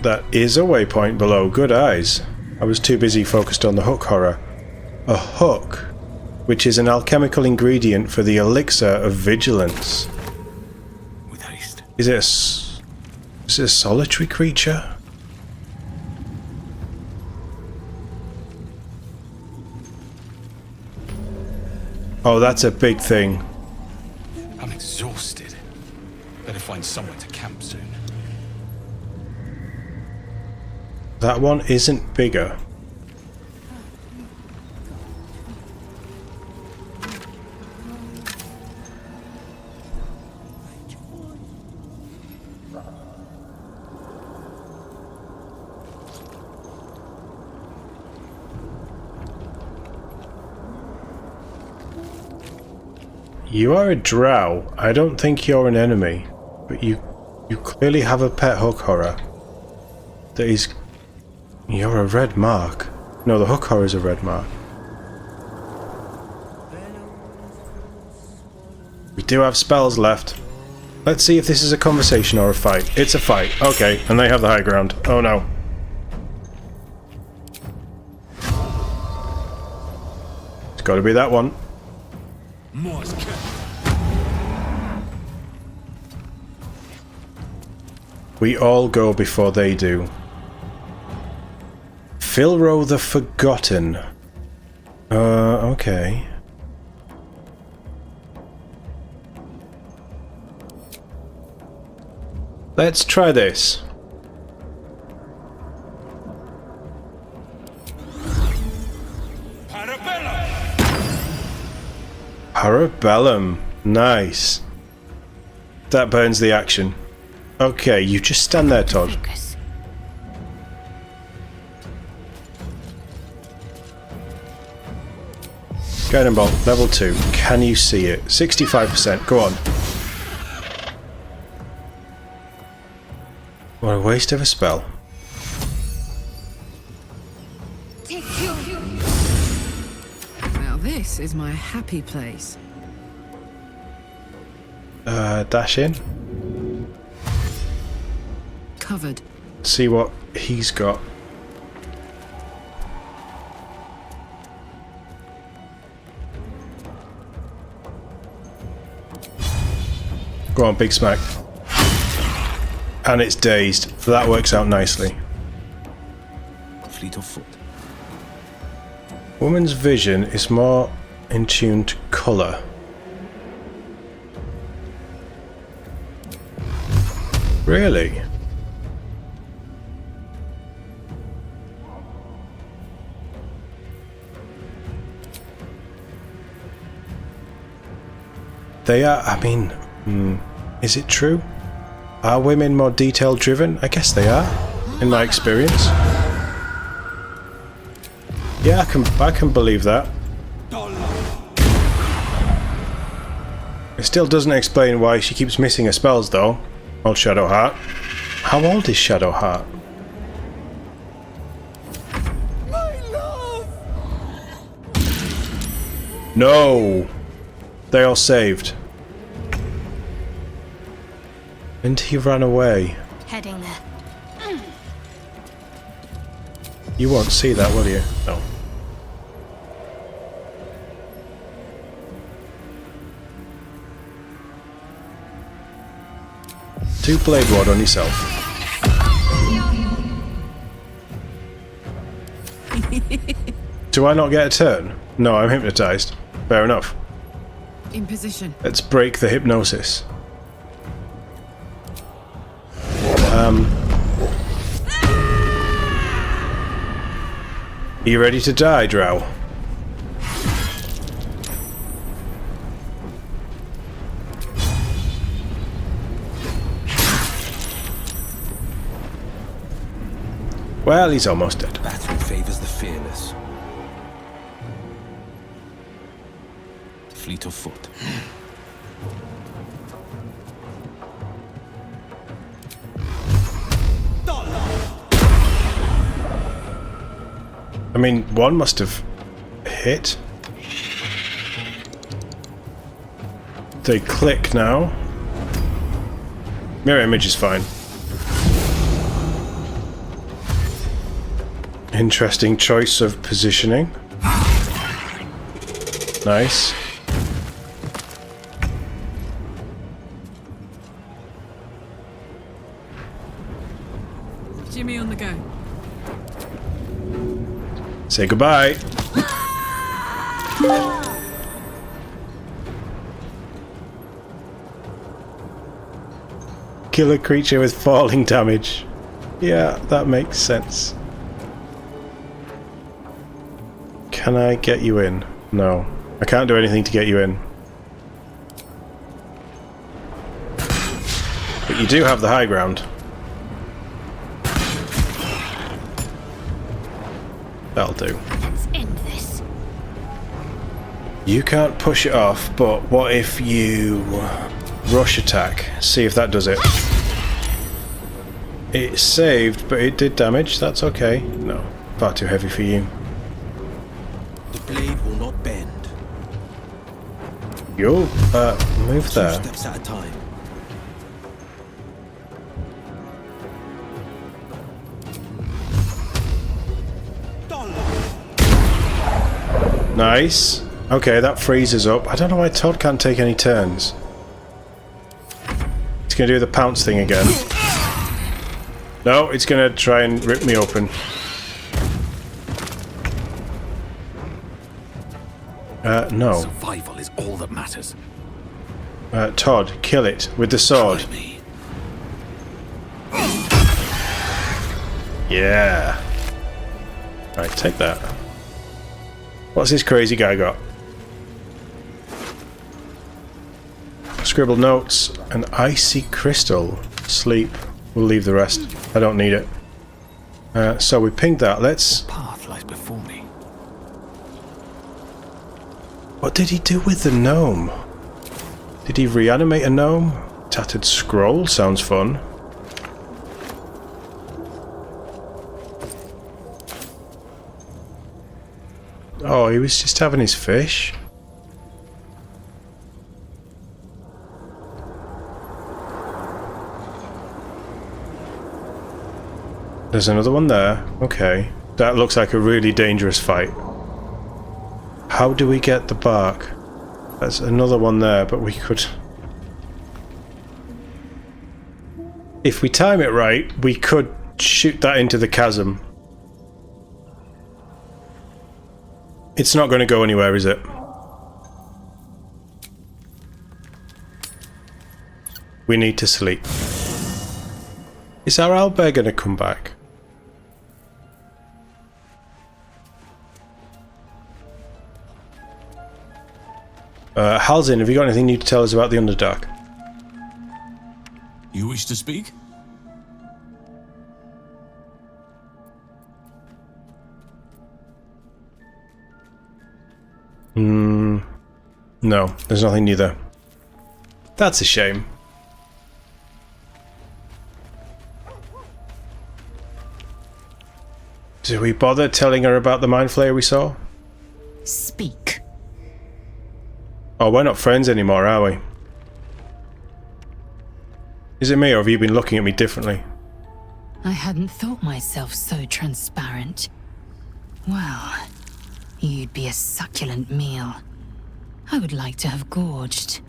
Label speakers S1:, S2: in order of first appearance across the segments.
S1: That is a waypoint below. Good eyes. I was too busy focused on the hook horror. A hook, which is an alchemical ingredient for the elixir of vigilance.
S2: With haste.
S1: Is it a solitary creature? Oh, that's a big thing.
S2: I'm exhausted. Better find somewhere to camp soon.
S1: That one isn't bigger. You are a Drow. I don't think you're an enemy, but you clearly have a pet hook horror. That is... You're a red mark. No, the hook horror is a red mark. We do have spells left. Let's see if this is a conversation or a fight. It's a fight. Okay, and they have the high ground. Oh no. It's got to be that one. We all go before they do. Philro the Forgotten. Okay. Let's try this. Parabellum. Nice. That burns the action. Okay, you just stand there, Todd. Guiding bolt, level 2. Can you see it? 65%. Go on. What a waste of a spell.
S3: Now this is my happy place.
S1: Dash in.
S3: Covered.
S1: See what he's got. Go on, big smack. And it's dazed. So that works out nicely.
S2: Fleet of foot.
S1: Woman's vision is more in tune to colour. Really? They are, I mean, is it true? Are women more detail driven? I guess they are, in my experience. Yeah, I can believe that. It still doesn't explain why she keeps missing her spells though. Old Shadowheart. How old is Shadowheart? No! They all saved. And he ran away.
S4: Heading there.
S1: You won't see that, will you? No. Do Blade Ward on yourself. Do I not get a turn? No, I'm hypnotized. Fair enough.
S3: In position.
S1: Let's break the hypnosis. Are you ready to die, Drow? Well, he's almost dead.
S2: Battle favors the fearless. Fleet of foot.
S1: I mean, one must have hit. They click now. Mirror image is fine. Interesting choice of positioning. Nice.
S3: Jimmy on the go.
S1: Say goodbye. Kill a creature with falling damage. Yeah, that makes sense. Can I get you in? No. I can't do anything to get you in. But you do have the high ground. That'll do.
S4: Let's end this.
S1: You can't push it off, but what if you rush attack? See if that does it. It saved, but it did damage. That's okay. No, far too heavy for you.
S5: The blade will not bend.
S1: You'll move
S5: 2
S1: there.
S5: steps at a time.
S1: Nice. Okay, that freezes up. I don't know why Todd can't take any turns. It's gonna do the pounce thing again. No, it's gonna try and rip me open. No.
S2: Survival is all that matters.
S1: Todd, kill it with the sword.
S2: Try me.
S1: Yeah. Right, take that. What's this crazy guy got? Scribbled notes, an icy crystal. Sleep. We'll leave the rest. I don't need it. So we pinged that. Let's...
S2: Path lies before me.
S1: What did he do with the gnome? Did he reanimate a gnome? Tattered scroll sounds fun. Oh, he was just having his fish. There's another one there. Okay. That looks like a really dangerous fight. How do we get the bark? There's another one there, but we could... If we time it right, we could shoot that into the chasm. It's not going to go anywhere, is it? We need to sleep. Is our owlbear going to come back? Halzin, have you got anything new to tell us about the Underdark?
S2: You wish to speak?
S1: No, there's nothing new there. That's a shame. Do we bother telling her about the Mind Flayer we saw?
S4: Speak.
S1: Oh, we're not friends anymore, are we? Is it me, or have you been looking at me differently?
S4: I hadn't thought myself so transparent. Well, you'd be a succulent meal. I would like to have gorged.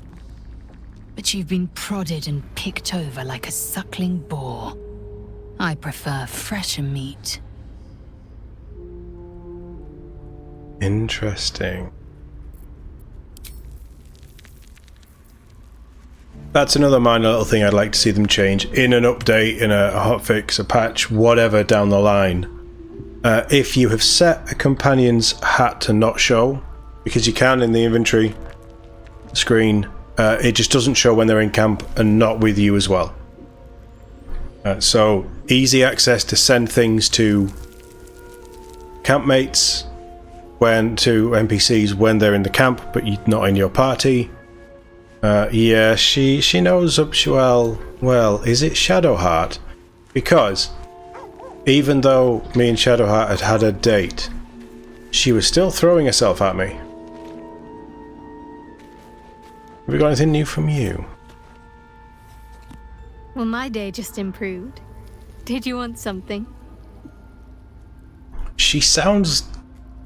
S4: But you've been prodded and picked over like a suckling boar. I prefer fresher meat.
S1: Interesting. That's another minor little thing I'd like to see them change in an update, in a hotfix, a patch, whatever down the line. If you have set a companion's hat to not show, because you can in the inventory screen, it just doesn't show when they're in camp and not with you as well. So easy access to send things to campmates, to NPCs when they're in the camp but not in your party. Yeah, she knows up well, is it Shadowheart? Because even though me and Shadowheart had had a date, she was still throwing herself at me. Have we got anything new from you?
S6: Well, my day just improved. Did you want something?
S1: She sounds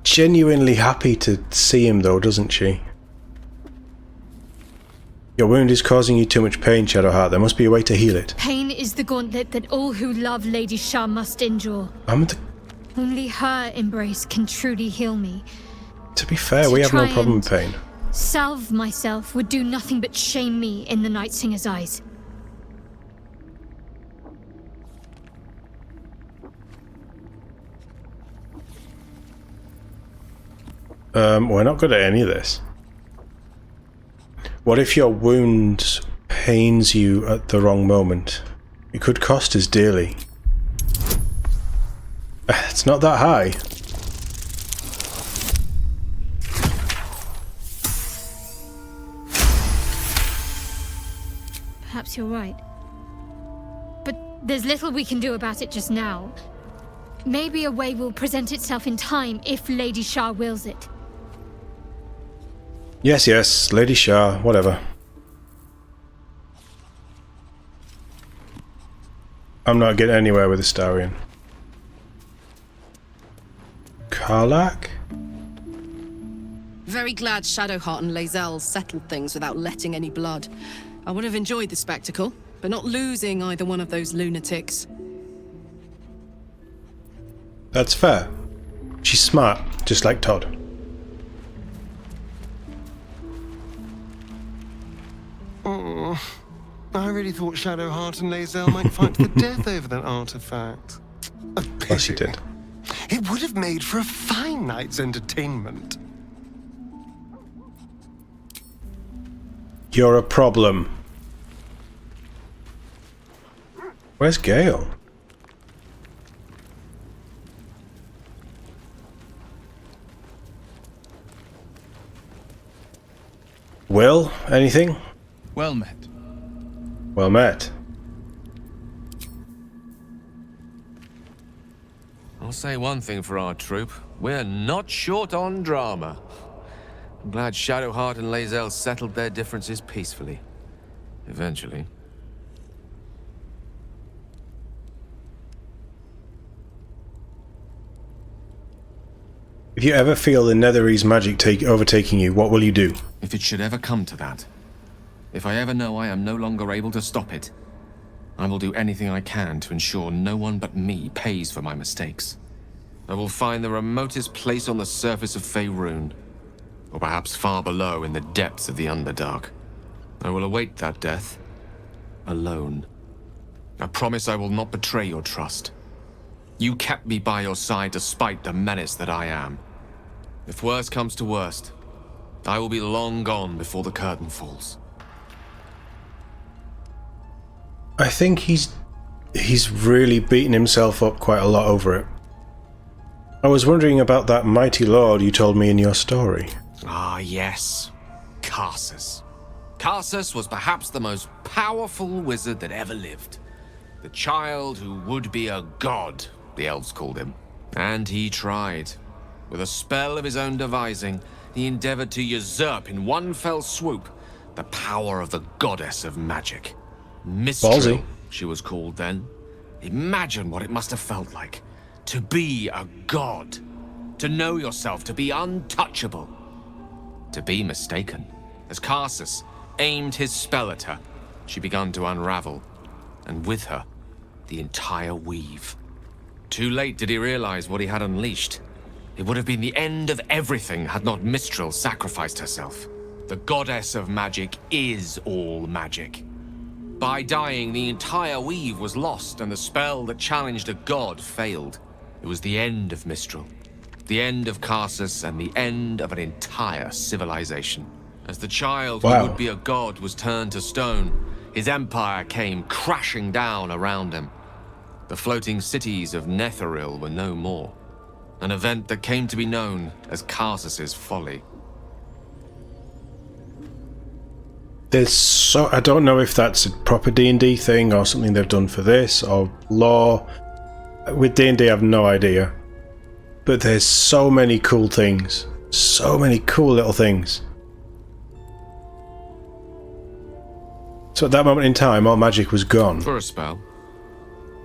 S1: genuinely happy to see him, though, doesn't she? Your wound is causing you too much pain, Shadowheart. There must be a way to heal it.
S6: Pain is the gauntlet that all who love Lady Shah must endure. Only her embrace can truly heal me.
S1: To be fair, we have no problem with pain.
S6: Salve myself would do nothing but shame me in the Night Singer's eyes.
S1: We're not good at any of this. What if your wound pains you at the wrong moment? It could cost us dearly. It's not that high.
S6: Perhaps you're right. But there's little we can do about it just now. Maybe a way will present itself in time if Lady Shah wills it.
S1: Yes, yes, Lady Shah, whatever. I'm not getting anywhere with Astarion. Karlach?
S7: Very glad Shadowheart and Lae'zel settled things without letting any blood. I would have enjoyed the spectacle, but not losing either one of those lunatics.
S1: That's fair. She's smart, just like Todd.
S8: Oh, I really thought Shadowheart and Lae'zel might fight to the death over that artifact.
S1: Of course you did.
S8: It would have made for a fine night's entertainment.
S1: You're a problem. Where's Gale? Will, anything?
S2: Well met.
S1: Well met.
S9: I'll say one thing for our troop. We're not short on drama. I'm glad Shadowheart and Lae'zel settled their differences peacefully. Eventually.
S1: If you ever feel the Netherese magic overtaking you, what will you do?
S9: If it should ever come to that, if I ever know I am no longer able to stop it, I will do anything I can to ensure no one but me pays for my mistakes. I will find the remotest place on the surface of Faerun, or perhaps far below in the depths of the Underdark. I will await that death, alone. I promise I will not betray your trust. You kept me by your side despite the menace that I am. If worst comes to worst, I will be long gone before the curtain falls.
S1: I think he's really beaten himself up quite a lot over it. I was wondering about that mighty lord you told me in your story.
S9: Ah, yes. Karsus. Karsus was perhaps the most powerful wizard that ever lived. The child who would be a god, the elves called him. And he tried. With a spell of his own devising, he endeavored to usurp in one fell swoop the power of the goddess of magic. Mistral,
S1: Ballsy.
S9: she was called then. Imagine what it must have felt like. To be a god. To know yourself, to be untouchable. To be mistaken. As Karsus aimed his spell at her, she began to unravel. And with her, the entire weave. Too late did he realize what he had unleashed. It would have been the end of everything had not Mistral sacrificed herself. The goddess of magic is all magic. By dying, the entire weave was lost, and the spell that challenged a god failed. It was the end of Mistral, the end of Karsus, and the end of an entire civilization. As the child who would be a god was turned to stone, his empire came crashing down around him. The floating cities of Netheril were no more. An event that came to be known as Karsus's folly.
S1: I don't know if that's a proper D&D thing or something they've done for this or lore. With D&D, I have no idea. But there's so many cool things. So many cool little things. So at that moment in time, all magic was gone.
S9: For a spell,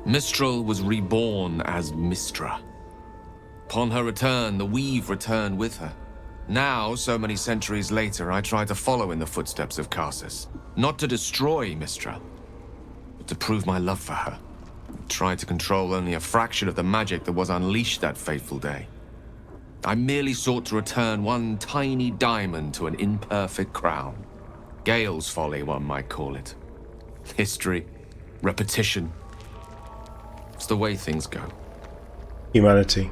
S9: Mistral was reborn as Mistra. Upon her return, the weave returned with her. Now, so many centuries later, I try to follow in the footsteps of Karsus. Not to destroy Mistra, but to prove my love for her. Try to control only a fraction of the magic that was unleashed that fateful day. I merely sought to return one tiny diamond to an imperfect crown. Gale's folly, one might call it. History, repetition. It's the way things go.
S1: Humanity.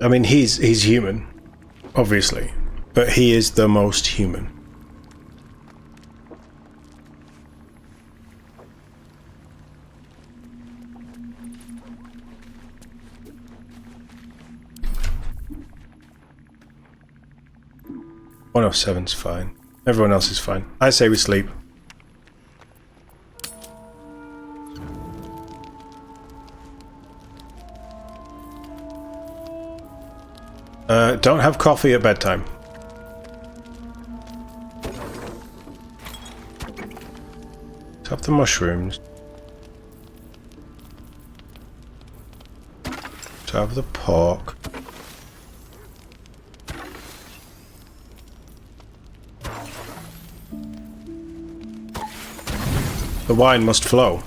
S1: I mean, he's human, obviously, but he is the most human. One of seven's fine. Everyone else is fine. I say we sleep. Don't have coffee at bedtime. Let's have the mushrooms. Let's have the pork. The wine must flow.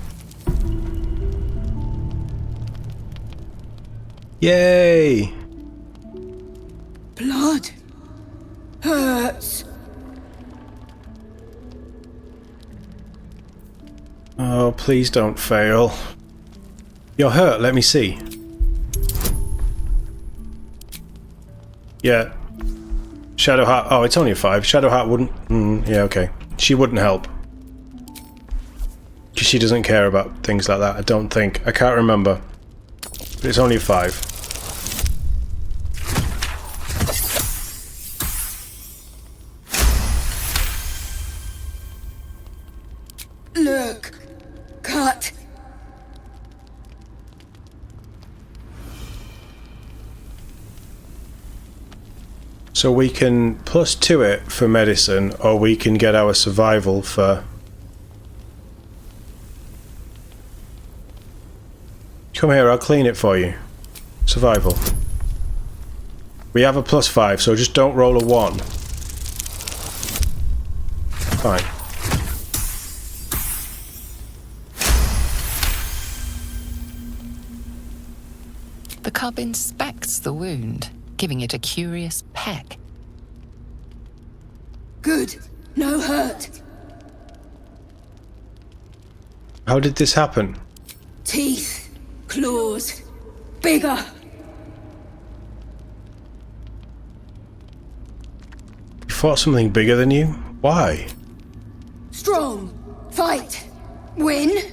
S1: Yay!
S10: Blood hurts.
S1: Oh, please don't fail. You're hurt, let me see. Yeah. Shadowheart. Oh, it's only a 5. Shadowheart wouldn't. Yeah, okay. She wouldn't help. Because she doesn't care about things like that, I don't think. I can't remember. But it's only a 5.
S10: Look. Cut.
S1: So we can +2 it for medicine, or we can get our survival for... Come here, I'll clean it for you. Survival. We have a +5, so just don't roll a 1. Fine.
S4: The cub inspects the wound, giving it a curious peck.
S10: Good. No hurt.
S1: How did this happen?
S10: Teeth. Claws. Bigger.
S1: You fought something bigger than you? Why?
S10: Strong. Fight. Win.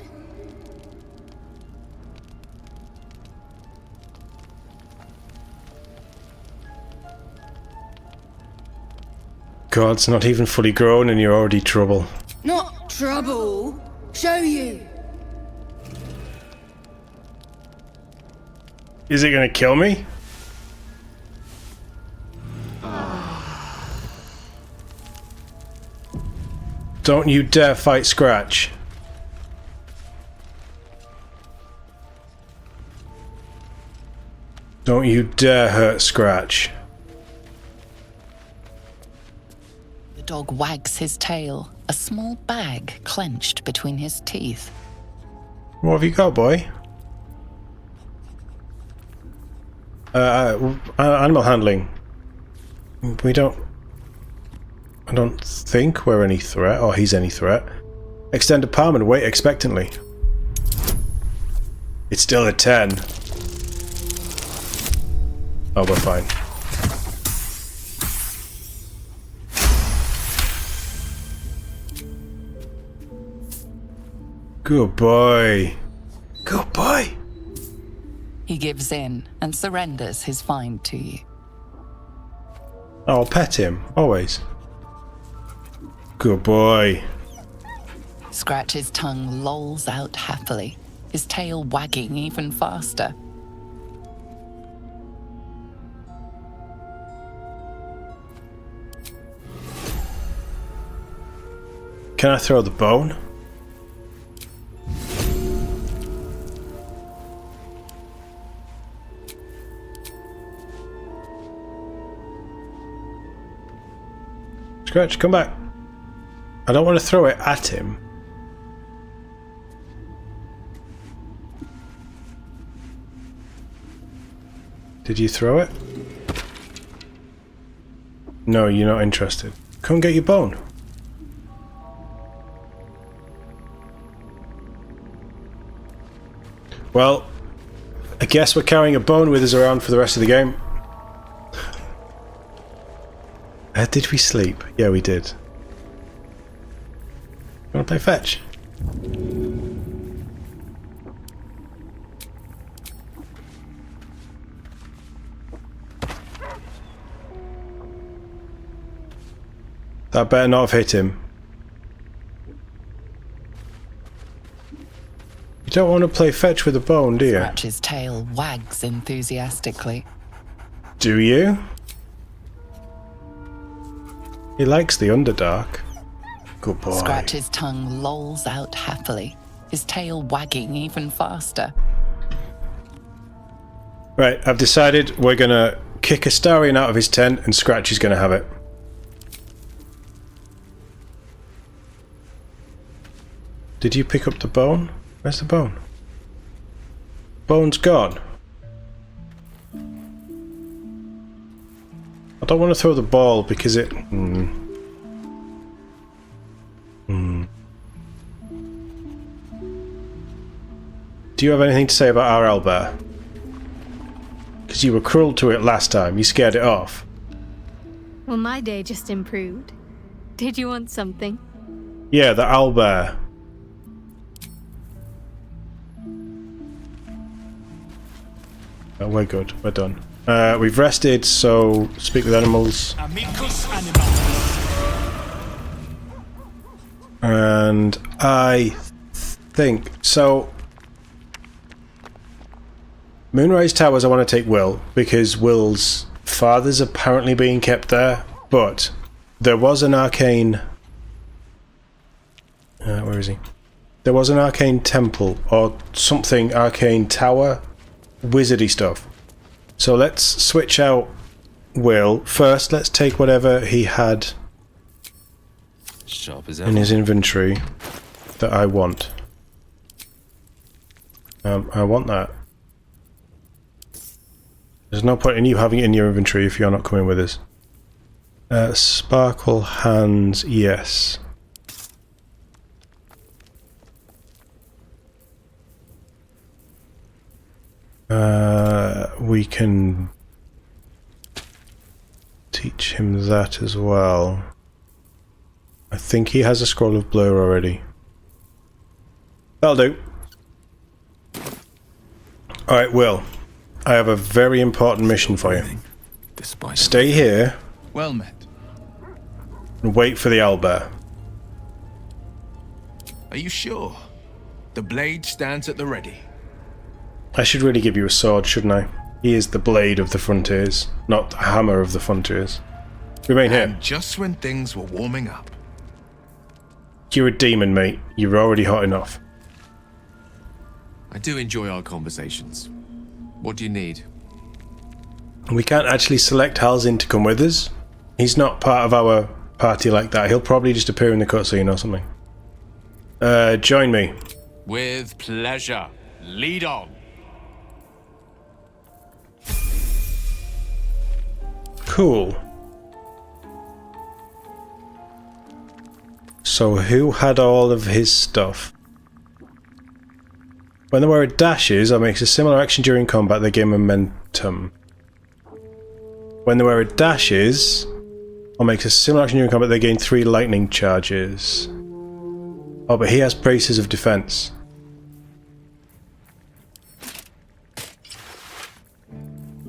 S1: God, it's not even fully grown and you're already trouble.
S10: Not trouble. Show you.
S1: Is it gonna kill me? Don't you dare fight Scratch. Don't you dare hurt Scratch.
S4: The dog wags his tail, a small bag clenched between his teeth.
S1: What have you got, boy? Animal handling. We don't... I don't think we're any threat, or he's any threat. Extend a palm and wait expectantly. It's still a 10. Oh, we're fine. Good boy. Good boy.
S4: He gives in and surrenders his find to you.
S1: I'll pet him, always. Good boy.
S4: Scratch's tongue lolls out happily, his tail wagging even faster.
S1: Can I throw the bone? Scratch, come back. I don't want to throw it at him. Did you throw it? No, you're not interested. Come get your bone. Well, I guess we're carrying a bone with us around for the rest of the game. Did we sleep? Yeah, we did. You wanna play fetch? That better not have hit him. You don't want to play fetch with a bone, do you?
S11: Scratch's tail wags enthusiastically.
S1: Do you? He likes the Underdark. Good boy.
S11: Scratch's tongue lolls out happily, his tail wagging even faster.
S1: Right, I've decided we're gonna kick Astarion out of his tent and Scratch is gonna have it. Did you pick up the bone? Where's the bone? Bone's gone. I don't want to throw the ball because it... Do you have anything to say about our owlbear? Because you were cruel to it last time. You scared it off.
S6: Well, my day just improved. Did you want something?
S1: Yeah, the owlbear. Oh, we're good. We're done. We've rested, so speak with animals.
S2: Amicus animalis.
S1: And I think so. Moonrise Towers, I want to take Will because Will's father's apparently being kept there, but there was an arcane. Where is he? There was an arcane temple or something, arcane tower, wizardy stuff. So let's switch out Will. First, let's take whatever he had
S5: Sharp as
S1: in his inventory that I want. I want that. There's no point in you having it in your inventory if you're not coming with us. Sparkle hands, yes. We can teach him that as well. I think he has a scroll of blur already. That'll do. Alright, Will. I have a very important mission for you. Stay here.
S2: Well met.
S1: And wait for the owlbear.
S5: Are you sure? The blade stands at the ready.
S1: I should really give you a sword, shouldn't I? He is the blade of the frontiers, not the hammer of the frontiers. Remain here.
S5: And just when things were warming up.
S1: You're a demon, mate. You're already hot enough.
S9: I do enjoy our conversations. What do you need?
S1: We can't actually select Halzin to come with us. He's not part of our party like that. He'll probably just appear in the cutscene or something. Join me.
S9: With pleasure. Lead on.
S1: Cool. So who had all of his stuff? When the wearer dashes or makes a similar action during combat, they gain momentum. When the wearer dashes or makes a similar action during combat, they gain 3 lightning charges. Oh, but he has braces of defense.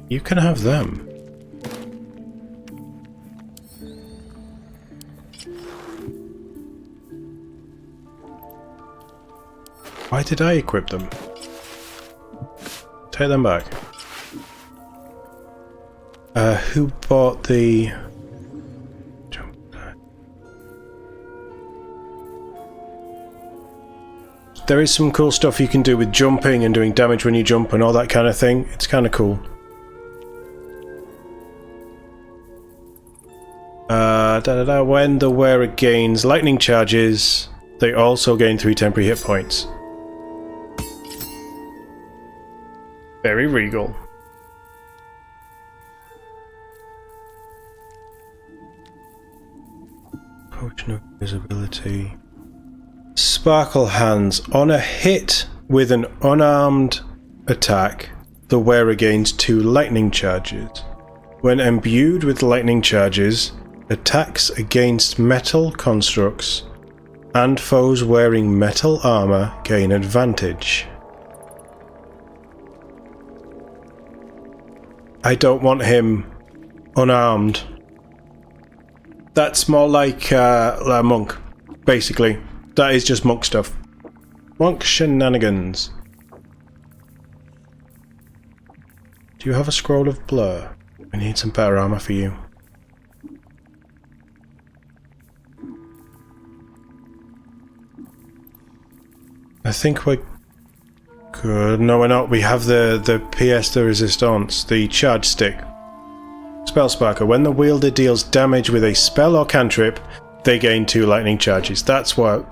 S1: You can have them. Why did I equip them? Take them back. Who bought the... There is some cool stuff you can do with jumping and doing damage when you jump and all that kind of thing. It's kind of cool. When the wearer gains lightning charges, they also gain 3 temporary hit points. Very regal. Potion of visibility. Sparkle hands. On a hit with an unarmed attack, the wearer gains 2 lightning charges. When imbued with lightning charges, attacks against metal constructs and foes wearing metal armor gain advantage. I don't want him unarmed. That's more like a monk, basically. That is just monk stuff. Monk shenanigans. Do you have a scroll of blur? I need some better armor for you. I think we're good. No, we're not. We have the pièce de résistance, the charge stick. Spell Sparker. When the wielder deals damage with a spell or cantrip, they gain 2 lightning charges. That's why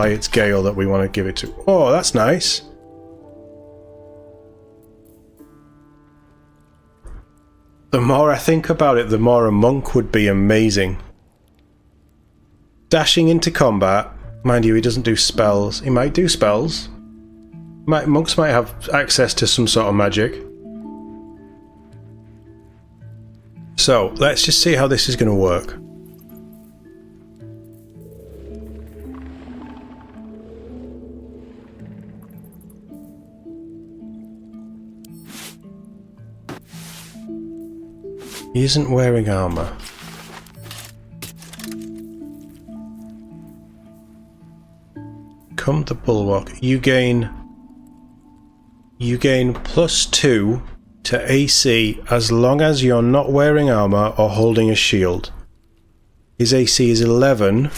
S1: it's Gale that we want to give it to. Oh, that's nice. The more I think about it, the more a monk would be amazing. Dashing into combat. Mind you, he doesn't do spells. He might do spells. Monks might have access to some sort of magic. So, let's just see how this is going to work. He isn't wearing armor. Come the bulwark. You gain +2 to AC as long as you're not wearing armor or holding a shield. His AC is 11.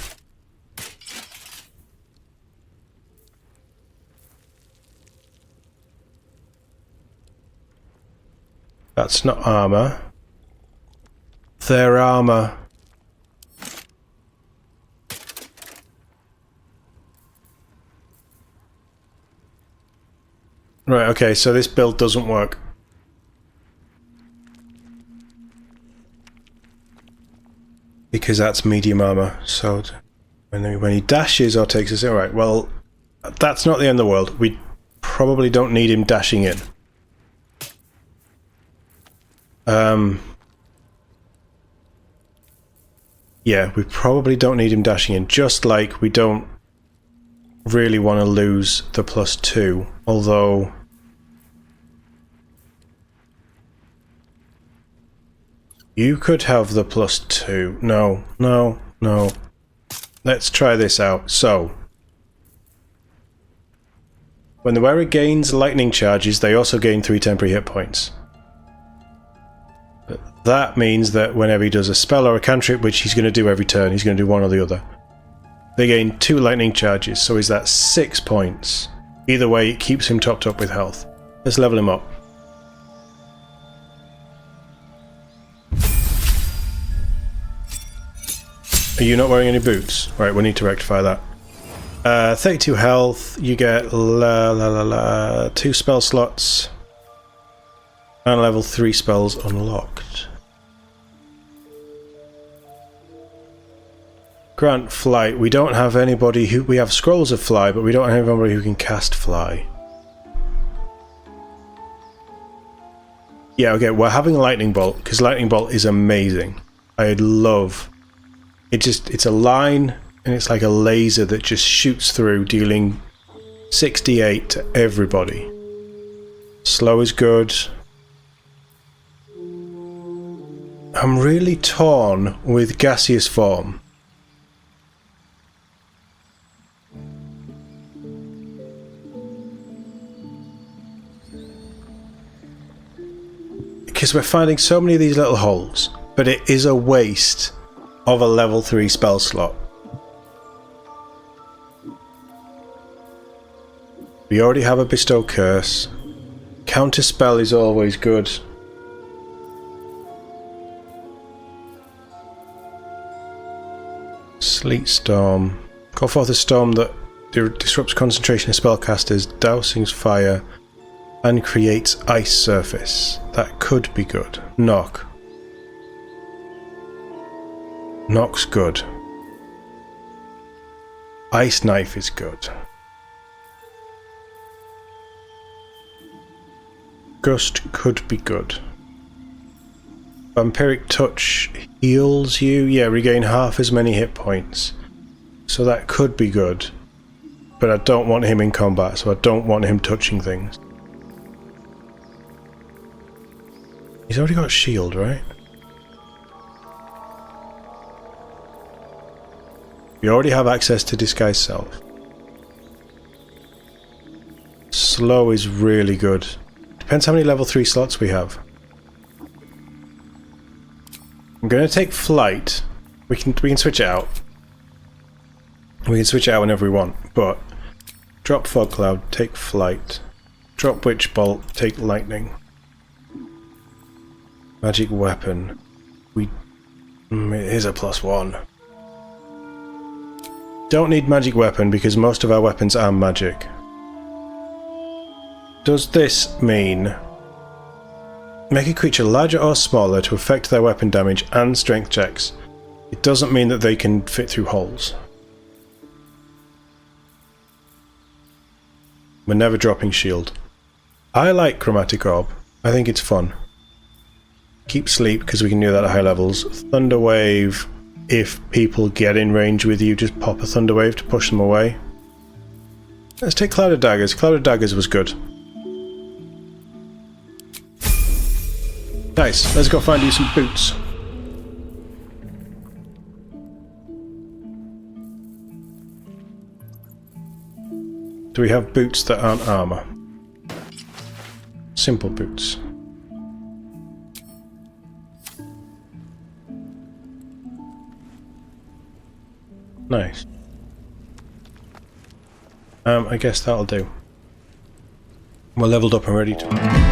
S1: That's not armor. Their armor. Right, okay, so this build doesn't work. Because that's medium armor, so when he dashes or takes us... Alright, well, that's not the end of the world. We probably don't need him dashing in. Yeah, we probably don't need him dashing in, just like we don't really want to lose the +2, although you could have the +2. No. Let's try this out. So, when the wearer gains lightning charges, they also gain 3 temporary hit points. But that means that whenever he does a spell or a cantrip, which he's going to do every turn, he's going to do one or the other, they gain 2 lightning charges, so is that 6 points? Either way, it keeps him topped up with health. Let's level him up. Are you not wearing any boots? Right, we need to rectify that. 32 health, you get 2 spell slots, and level 3 spells unlocked. Grant flight. We don't have anybody who... We have scrolls of fly, but we don't have anybody who can cast fly. Yeah, okay, we're having lightning bolt, because lightning bolt is amazing. I love... It's a line, and it's like a laser that just shoots through, dealing 68 to everybody. Slow is good. I'm really torn with gaseous form. Because we're finding so many of these little holes, but it is a waste of a level 3 spell slot. We already have a bestow curse. Counter spell is always good. Sleet Storm. Call forth a storm that disrupts concentration of spellcasters, dousings fire, and creates ice surface. That could be good. Knock. Knock's good. Ice Knife is good. Gust could be good. Vampiric Touch heals you. Yeah, regain half as many hit points. So that could be good. But I don't want him in combat, so I don't want him touching things. He's already got shield, right? We already have access to Disguise Self. Slow is really good. Depends how many level 3 slots we have. I'm going to take Flight. We can switch it out. We can switch it out whenever we want, but drop Fog Cloud, take Flight. Drop Witch Bolt, take Lightning. Magic Weapon. It is a +1. Don't need Magic Weapon because most of our weapons are magic. Does this mean make a creature larger or smaller to affect their weapon damage and strength checks? It doesn't mean that they can fit through holes. We're never dropping shield. I like Chromatic Orb. I think it's fun. Keep Sleep because we can do that at high levels. Thunder Wave, if people get in range with you, just pop a Thunder Wave to push them away. Let's take Cloud of Daggers. Cloud of Daggers was good. Nice, let's go find you some boots. Do we have boots that aren't armor? Simple boots. Nice. I guess that'll do. We're leveled up and ready to...